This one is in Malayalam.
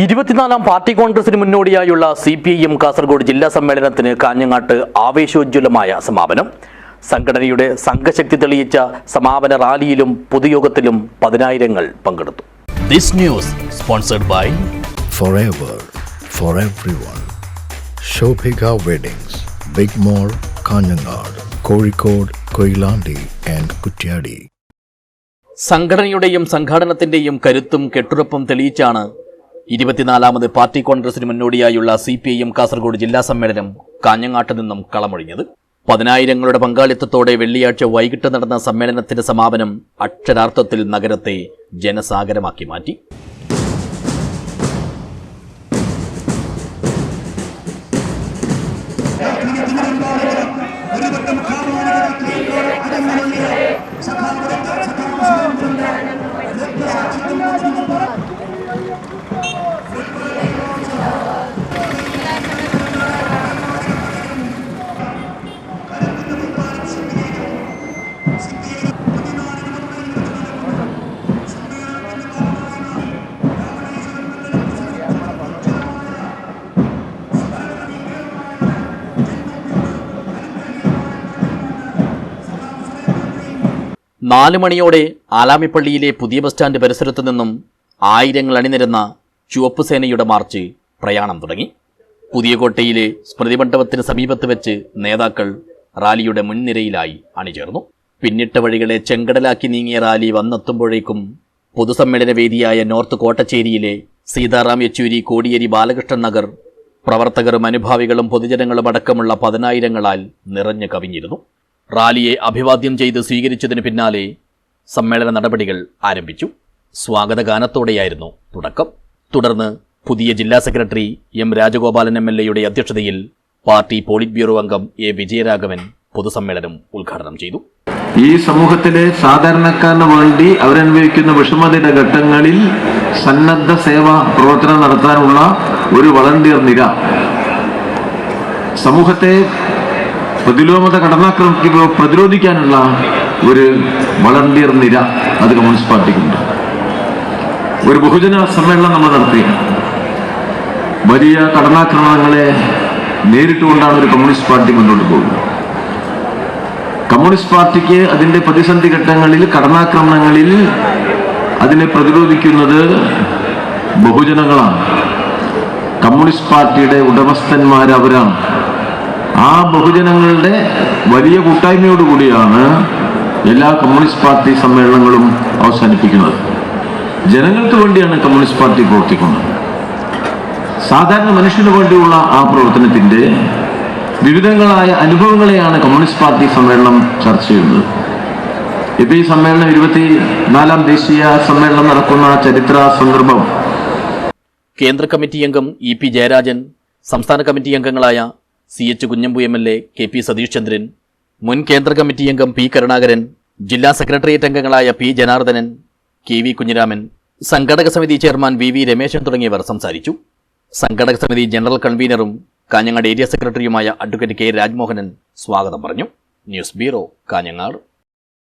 24ാം പാർട്ടി കോൺഗ്രസിന് മുന്നോടിയായുള്ള CPIM കാസർഗോഡ് ജില്ലാ സമ്മേളനത്തിന് കാഞ്ഞങ്ങാട്ട് ആവേശോജ്വലമായ സമാപനം. സംഘടനയുടെ സംഘശക്തി തെളിയിച്ച സമാപന റാലിയിലും പൊതുയോഗത്തിലും പതിനായിരങ്ങൾ പങ്കെടുത്തു. This news sponsored by Forever for everyone. Shobhika Weddings, Big Mall, Kanjangad, Kozhikode, Koilandi and Kuttiyadi. സംഘടനയുടെയും സംഘാടനത്തിന്റെയും കരുത്തും കെട്ടുറപ്പും തെളിയിച്ചാണ് 24ാമത് പാർട്ടി കോൺഗ്രസിന് മുന്നോടിയായുള്ള CPIM കാസർഗോഡ് ജില്ലാ സമ്മേളനം കാഞ്ഞങ്ങാട്ട് നിന്നും കളമൊഴിഞ്ഞത്. പതിനായിരങ്ങളുടെ പങ്കാളിത്തത്തോടെ വെള്ളിയാഴ്ച വൈകിട്ട് നടന്ന സമ്മേളനത്തിന്റെ സമാപനം അക്ഷരാർത്ഥത്തിൽ നഗരത്തെ ജനസാഗരമാക്കി മാറ്റി. നാല് മണിയോടെ ആലാമിപ്പള്ളിയിലെ പുതിയ ബസ് സ്റ്റാൻഡ് പരിസരത്തു നിന്നും ആയിരങ്ങൾ അണിനിരന്ന ചുവപ്പ് സേനയുടെ മാർച്ച് പ്രയാണം തുടങ്ങി. പുതിയ കോട്ടയിലെ സ്മൃതി മണ്ഡപത്തിന് സമീപത്ത് വെച്ച് നേതാക്കൾ റാലിയുടെ മുൻനിരയിലായി അണിചേർന്നു. പിന്നിട്ട വഴികളെ ചെങ്കടലാക്കി നീങ്ങിയ റാലി വന്നെത്തുമ്പോഴേക്കും പൊതുസമ്മേളന വേദിയായ നോർത്ത് കോട്ടച്ചേരിയിലെ സീതാറാം യെച്ചൂരി കോടിയേരി ബാലകൃഷ്ണൻ നഗർ പ്രവർത്തകരും അനുഭാവികളും പൊതുജനങ്ങളും അടക്കമുള്ള പതിനായിരങ്ങളാൽ നിറഞ്ഞു കവിഞ്ഞിരുന്നു. റാലിയെ അഭിവാദ്യം ചെയ്ത് സ്വീകരിച്ചതിന് പിന്നാലെ സമ്മേളന നടപടികൾ ആരംഭിച്ചു. സ്വാഗതഗാനത്തോടെയായിരുന്നു തുടക്കം. തുടർന്ന് പുതിയ ജില്ലാ സെക്രട്ടറി M. രാജഗോപാലൻ MLA അധ്യക്ഷതയിൽ പാർട്ടി പോളിറ്റ് ബ്യൂറോ അംഗം A. വിജയരാഘവൻ പൊതുസമ്മേളനം ഉദ്ഘാടനം ചെയ്തു. ഈ സമൂഹത്തിലെ സാധാരണക്കാരന് വേണ്ടി അവരനുഭവിക്കുന്ന വിഷമതയുടെ ഘട്ടങ്ങളിൽ സന്നദ്ധ സേവാ പ്രവർത്തനം നടത്താനുള്ള ഒരു വളണ്ടിയർ നിര, സമൂഹത്തെ പ്രതിലോമത കടന്നാക്രമണത്തിൽ പ്രതിരോധിക്കാനുള്ള ഒരു വളണ്ടിയർ നിര അത് കമ്മ്യൂണിസ്റ്റ് പാർട്ടിക്കുണ്ട്. ഒരു ബഹുജന സമ്മേളനം നമ്മൾ നടത്തി വലിയ കടന്നാക്രമണങ്ങളെ നേരിട്ടുകൊണ്ടാണ് ഒരു കമ്മ്യൂണിസ്റ്റ് പാർട്ടി മുന്നോട്ട് പോകുന്നത്. കമ്മ്യൂണിസ്റ്റ് പാർട്ടിക്ക് അതിൻ്റെ പ്രതിസന്ധി ഘട്ടങ്ങളിൽ കടന്നാക്രമണങ്ങളിൽ അതിനെ പ്രതിരോധിക്കുന്നത് ബഹുജനങ്ങളാണ്. കമ്മ്യൂണിസ്റ്റ് പാർട്ടിയുടെ ഉടമസ്ഥന്മാരവരാണ്. ആ ബഹുജനങ്ങളുടെ വലിയ കൂട്ടായ്മയോടുകൂടിയാണ് എല്ലാ കമ്മ്യൂണിസ്റ്റ് പാർട്ടി സമ്മേളനങ്ങളും അവസാനിപ്പിക്കുന്നത്. ജനങ്ങൾക്ക് വേണ്ടിയാണ് കമ്മ്യൂണിസ്റ്റ് പാർട്ടി പ്രവർത്തിക്കുന്നത്. സാധാരണ മനുഷ്യന് വേണ്ടിയുള്ള ആ പ്രവർത്തനത്തിൻ്റെ വിവിധങ്ങളായ അനുഭവങ്ങളെയാണ് കമ്മ്യൂണിസ്റ്റ് പാർട്ടി സമ്മേളനം ചർച്ച ചെയ്യുന്നത്. ഇപ്പോൾ ഈ സമ്മേളനം 24ാം ദേശീയ സമ്മേളനം നടക്കുന്ന ചരിത്ര സന്ദർഭം കേന്ദ്ര കമ്മിറ്റി അംഗം EP ജയരാജൻ, സംസ്ഥാന കമ്മിറ്റി അംഗങ്ങളായ CH Kunhambu MLA, KP Satheesh Chandran, മുൻ കേന്ദ്ര കമ്മിറ്റി അംഗം P. കരുണാകരൻ, ജില്ലാ സെക്രട്ടേറിയറ്റ് അംഗങ്ങളായ P. ജനാർദ്ദനൻ, KV കുഞ്ഞിരാമൻ, സംഘടക സമിതി ചെയർമാൻ VV രമേശൻ തുടങ്ങിയവർ സംസാരിച്ചു. സംഘടക സമിതി ജനറൽ കൺവീനറും കാഞ്ഞങ്ങാട് ഏരിയ സെക്രട്ടറിയുമായ അഡ്വക്കേറ്റ് K. രാജ്മോഹനൻ സ്വാഗതം പറഞ്ഞു. News bureau, Kanhangad.